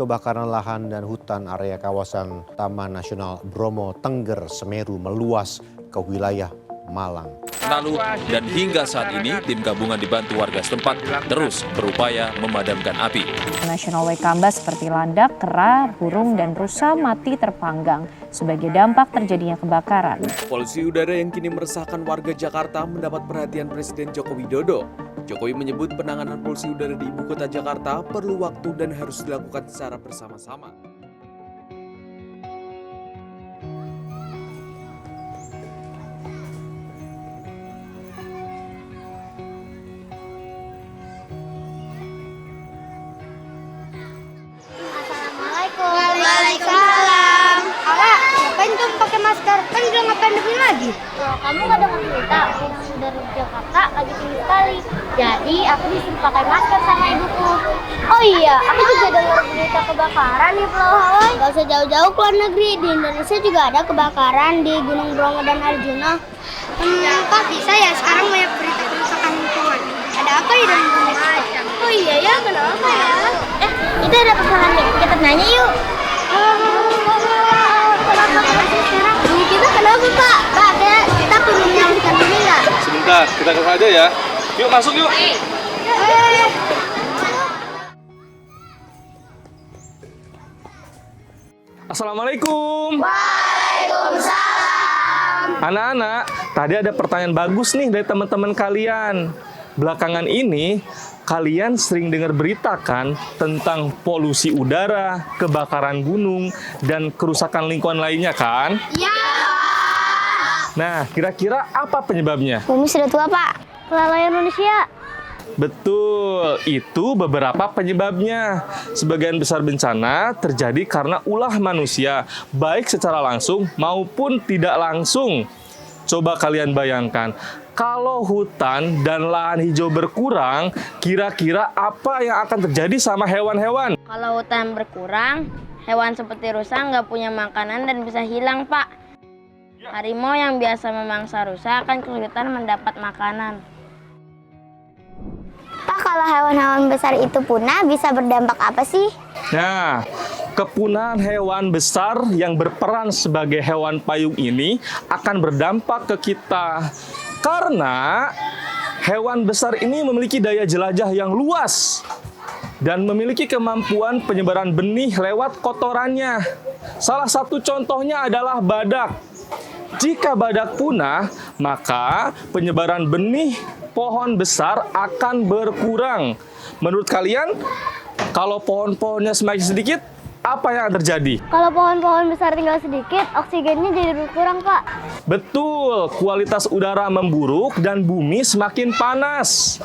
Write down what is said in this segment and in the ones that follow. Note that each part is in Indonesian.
kebakaran lahan dan hutan area kawasan Taman Nasional Bromo Tengger Semeru meluas ke wilayah Malang. Lalu dan hingga saat ini tim gabungan dibantu warga setempat terus berupaya memadamkan api. Nasional Waikambas seperti landak, kera, burung, dan rusa mati terpanggang sebagai dampak terjadinya kebakaran. Polusi udara yang kini meresahkan warga Jakarta mendapat perhatian Presiden Joko Widodo. Jokowi menyebut penanganan polusi udara di ibu kota Jakarta perlu waktu dan harus dilakukan secara bersama-sama. Waalaikumsalam. Ala, ngapain tuh pakai masker? Kan udah nggak pandemi lagi. Loh, kamu nggak dengar berita polusi udara di Jakarta lagi tinggi sekali. Jadi aku disuruh pakai masker sama ibuku. Oh iya, aku juga dengar berita kebakaran di Pulau Hawaii. Gak usah jauh-jauh ke luar negeri, di Indonesia juga ada kebakaran di Gunung Bromo dan Arjuna. Kok bisa ya sekarang banyak berita kerusakan lingkungan? Ada apa ya dalam Indonesia? Oh iya ya, kenapa ya? Kita ada pesanan nih, kita nanya yuk. Kita kenapa Pak? Pak, kita perlu menyelamatkan diri nggak? Sebentar, kita ke aja ya. Yuk masuk yuk. Assalamualaikum. Waalaikumsalam. Anak-anak, tadi ada pertanyaan bagus nih dari teman-teman kalian. Belakangan ini, kalian sering dengar berita kan tentang polusi udara, kebakaran gunung, dan kerusakan lingkungan lainnya kan? Iya. Nah, kira-kira apa penyebabnya? Bumi sudah tua Pak. Kelalaian manusia. Betul, itu beberapa penyebabnya. Sebagian besar bencana terjadi karena ulah manusia, baik secara langsung maupun tidak langsung. Coba kalian bayangkan, kalau hutan dan lahan hijau berkurang, kira-kira apa yang akan terjadi sama hewan-hewan? Kalau hutan berkurang, hewan seperti rusa nggak punya makanan dan bisa hilang, Pak. Harimau yang biasa memangsa rusa akan kesulitan mendapat makanan. Pak, kalau hewan-hewan besar itu punah, bisa berdampak apa sih? Nah, kepunahan hewan besar yang berperan sebagai hewan payung ini akan berdampak ke kita. Karena hewan besar ini memiliki daya jelajah yang luas dan memiliki kemampuan penyebaran benih lewat kotorannya. Salah satu contohnya adalah badak. Jika badak punah, maka penyebaran benih pohon besar akan berkurang. Menurut kalian, kalau pohon-pohonnya semakin sedikit, apa yang akan terjadi? Kalau pohon-pohon besar tinggal sedikit, oksigennya jadi berkurang, Pak. Betul, kualitas udara memburuk dan bumi semakin panas.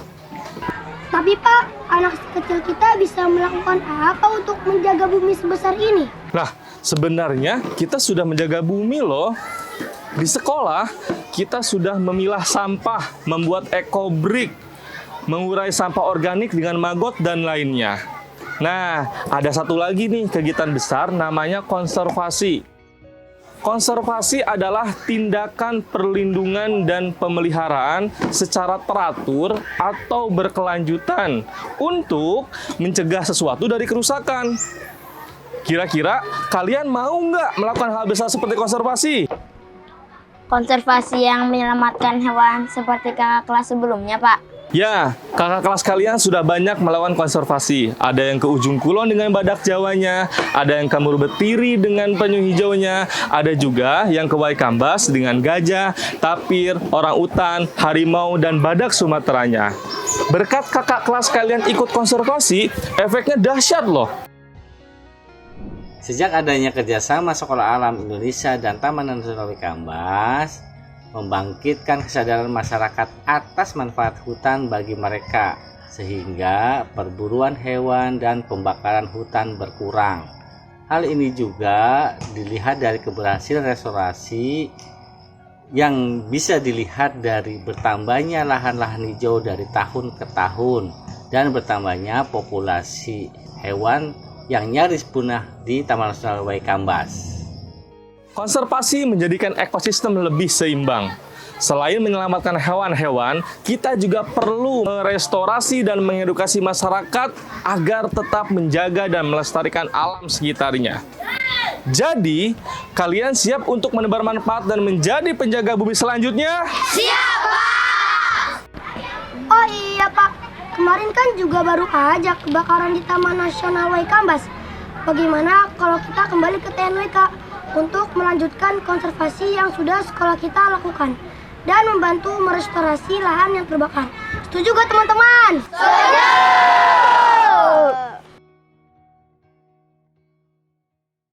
Tapi Pak, anak kecil kita bisa melakukan apa untuk menjaga bumi sebesar ini? Nah, sebenarnya kita sudah menjaga bumi loh. Di sekolah, kita sudah memilah sampah, membuat eco-brick, mengurai sampah organik dengan maggot dan lainnya. Nah, ada satu lagi nih kegiatan besar namanya konservasi. Konservasi adalah tindakan perlindungan dan pemeliharaan secara teratur atau berkelanjutan untuk mencegah sesuatu dari kerusakan. Kira-kira kalian mau nggak melakukan hal besar seperti konservasi? Konservasi yang menyelamatkan hewan seperti kakak kelas sebelumnya, Pak. Ya, kakak kelas kalian sudah banyak melawan konservasi. Ada yang ke ujung kulon dengan badak Jawanya, ada yang ke Murubetiri dengan penyu hijaunya, ada juga yang ke Waikambas dengan gajah, tapir, orang utan, harimau, dan badak Sumateranya. Berkat kakak kelas kalian ikut konservasi, efeknya dahsyat loh. Sejak adanya kerjasama Sekolah Alam Indonesia dan Taman Nasional Waikambas, membangkitkan kesadaran masyarakat atas manfaat hutan bagi mereka, sehingga perburuan hewan dan pembakaran hutan berkurang. Hal ini juga dilihat dari keberhasilan restorasi yang bisa dilihat dari bertambahnya lahan-lahan hijau dari tahun ke tahun dan bertambahnya populasi hewan yang nyaris punah di Taman Nasional Waikambas. Konservasi menjadikan ekosistem lebih seimbang. Selain menyelamatkan hewan-hewan, kita juga perlu merestorasi dan mengedukasi masyarakat agar tetap menjaga dan melestarikan alam sekitarnya. Jadi, kalian siap untuk menebar manfaat dan menjadi penjaga bumi selanjutnya? Siap, Pak! Oh iya, Pak. Kemarin kan juga baru aja kebakaran di Taman Nasional Waikambas. Bagaimana kalau kita kembali ke TNWK untuk melanjutkan konservasi yang sudah sekolah kita lakukan dan membantu merestorasi lahan yang terbakar. Setuju gak teman-teman? Setuju!